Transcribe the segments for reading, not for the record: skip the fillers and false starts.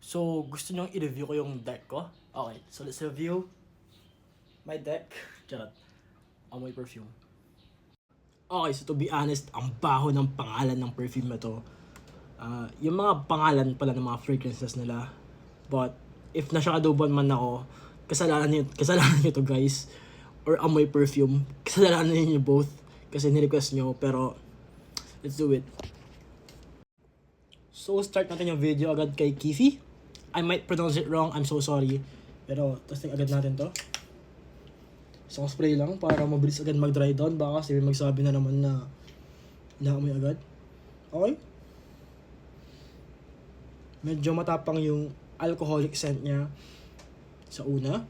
So, gusto nyong i-review ko yung deck ko? Okay, so let's review my deck. Charot. Amoy perfume. Okay, so to be honest, ang baho ng pangalan ng perfume na to. Yung mga pangalan pala ng mga fragrances nila. But, if nasyakadoban man ako, kasalanan nyo to guys. Or amoy perfume. Kasalanan nyo both. Kasi nirequest nyo, pero let's do it. So, start natin yung video agad kay Kifi. I might pronounce it wrong, I'm so sorry. Pero, testing agad natin to. Isang spray lang para mabilis agad mag-dry down. Baka kasi may magsabi na naman na inaamoy agad. Okay. Medyo matapang yung alcoholic scent niya sa una.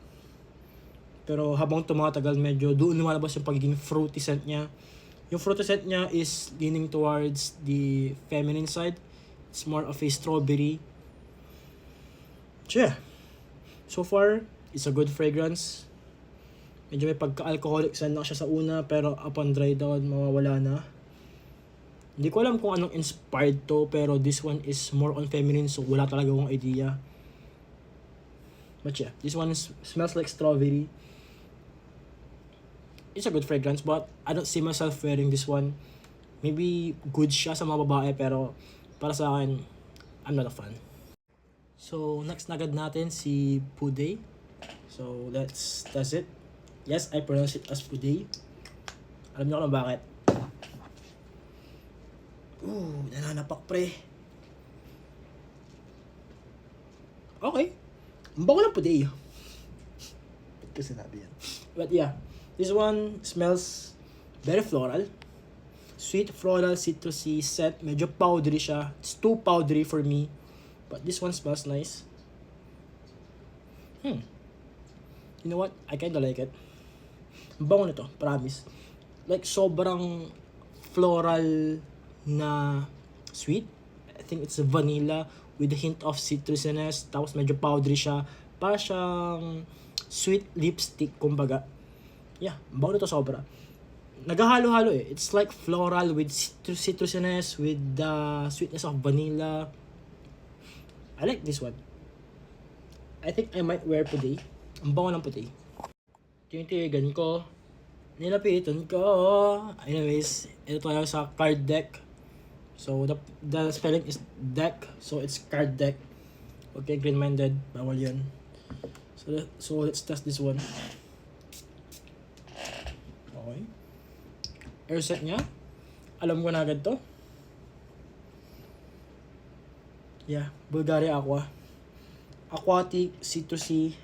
Pero habang tumatagal, medyo doon lumalabas yung pagiging fruity scent niya. Yung fruity scent niya is leaning towards the feminine side. It's more of a strawberry. So yeah. So far, it's a good fragrance. Medyo may pagka-alcoholic scent na siya sa una, pero upon dry down, mawawala na. Hindi ko alam kung anong inspired to, pero this one is more on feminine, so wala talaga akong idea. But yeah, this one smells like strawberry. It's a good fragrance, but I don't see myself wearing this one. Maybe good siya sa mga babae, pero para sa akin, I'm not a fan. So, next na agad natin si Puday. So, let's test it. Yes, I pronounce it as Puday. Alam niyo kung bakit. Nananapak pre. Okay. Ang bango ng Puday. Ba't ko sinabi yan? But yeah, this one smells very floral. Sweet, floral, citrusy scent. Medyo powdery siya. It's too powdery for me. But this one smells nice. You know what? I kinda like it. Ang bango nito, promise. Like, sobrang floral na sweet. I think it's vanilla with a hint of citrusiness. Tapos medyo powdery siya. Para siyang sweet lipstick, kumbaga. Yeah, ang bango nito sobra. Naghahalo-halo eh. It's like floral with citrusiness, with the sweetness of vanilla. I like this one. I think I might wear Puday. Ang bango ng Puday. Tinitigan ko. Nilapitan ko. Anyways, ito tayo sa card deck. So, the spelling is deck. So, it's card deck. Okay, green-minded. Bawal yun. So, let's test this one. Okay. Air set niya. Alam ko na agad to. Yeah, Bulgari Aqua. Aquatic, citrusy.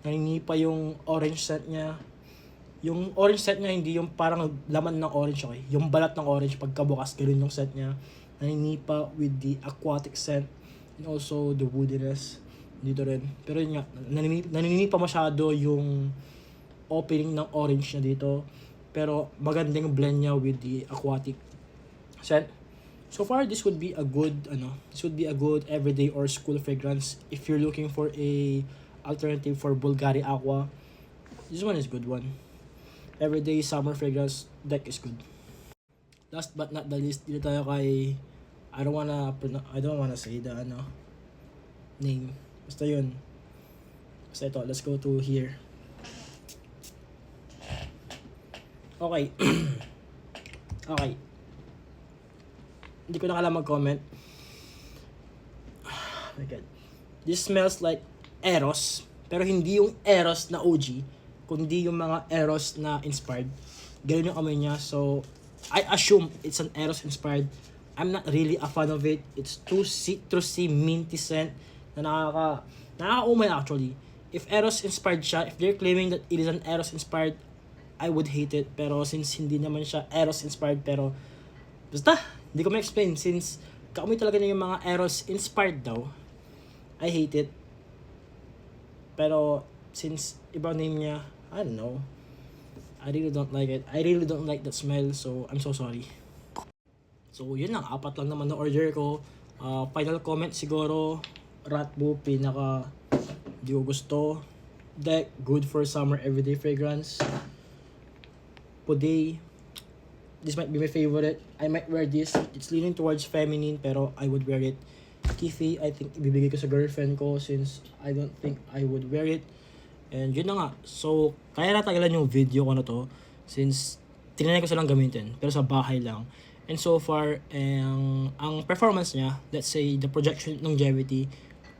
Naninipa yung orange scent niya. Yung orange scent niya, hindi yung parang laman ng orange, okay? Yung balat ng orange, pagkabukas, ganoon yung scent niya. Naninipa with the aquatic scent. And also the woodiness. Dito rin. Pero yun nga, naninipa masyado yung opening ng orange niya dito. Pero magandang blend niya with the aquatic scent. So far, this would be a good everyday or school fragrance if you're looking for a alternative for Bulgari Aqua. This one is good one. Everyday summer fragrance deck is good. Last but not the least, dito tayo kay I don't wanna say the name. Basta yun. Basta ito, let's go to here. Okay. Okay. Hindi ko na kailangan mag-comment. Oh my God. This smells like Eros. Pero hindi yung Eros na OG. Kundi yung mga Eros na inspired. Ganun yung amoy niya. So, I assume it's an Eros inspired. I'm not really a fan of it. It's too citrusy, minty scent na nakaka-umay actually. If Eros inspired siya, if they're claiming that it is an Eros inspired, I would hate it. Pero since hindi naman siya Eros inspired, pero basta, hindi ko ma-explain. Since kaamoy talaga niya yung mga Eros inspired daw, I hate it. Pero since ibang name niya, I don't know. I really don't like it. I really don't like that smell. So, I'm so sorry. So, yun lang. 4 lang naman na order ko. Final comment siguro, Ratbo, pinaka di ko gusto. Deck, good for summer everyday fragrance. Puday, this might be my favorite. I might wear this. It's leaning towards feminine, pero I would wear it. Kifi, I think ibibigay ko sa girlfriend ko since I don't think I would wear it. And yun na nga. So, kaya natagalan yung video ko na to since tinanay ko silang gamitin pero sa bahay lang. And so far, ang performance niya, let's say the projection longevity,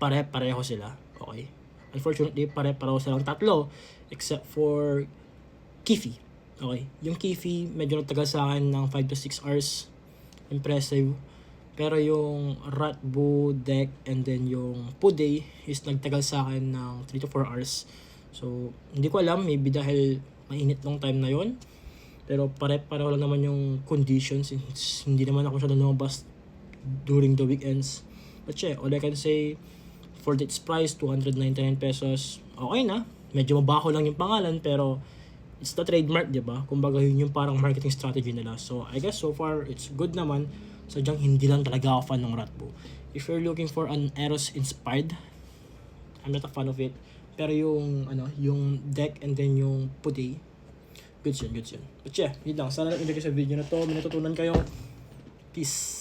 pare-pareho sila. Okay? Unfortunately, pare-pareho silang tatlo except for Kifi. Okay? Yung Kifi, medyo nagtagal sa akin ng 5 to 6 hours. Impressive. Pero yung Ratbo, Deck, and then yung Puday is nagtagal sa akin ng 3 to 4 hours. So, hindi ko alam, maybe dahil mainit long time na yon. Pero pare-pareho lang naman yung conditions since hindi naman ako siya lumabas during the weekends. But yeah, all I can say, for its price, 299 pesos, okay na. Medyo mabaho lang yung pangalan pero it's the trademark, di ba? Kumbaga yun yung parang marketing strategy nila. So, I guess so far, it's good naman. Sadyang hindi lang talaga ako fan ng Ratbo. If you're looking for an Eros inspired, I'm not a fan of it. Pero yung Deck and then yung Puday, goods yun. But yeah, yun lang. Sana nag-enjoy kayo sa video na to. May natutunan kayo. Peace.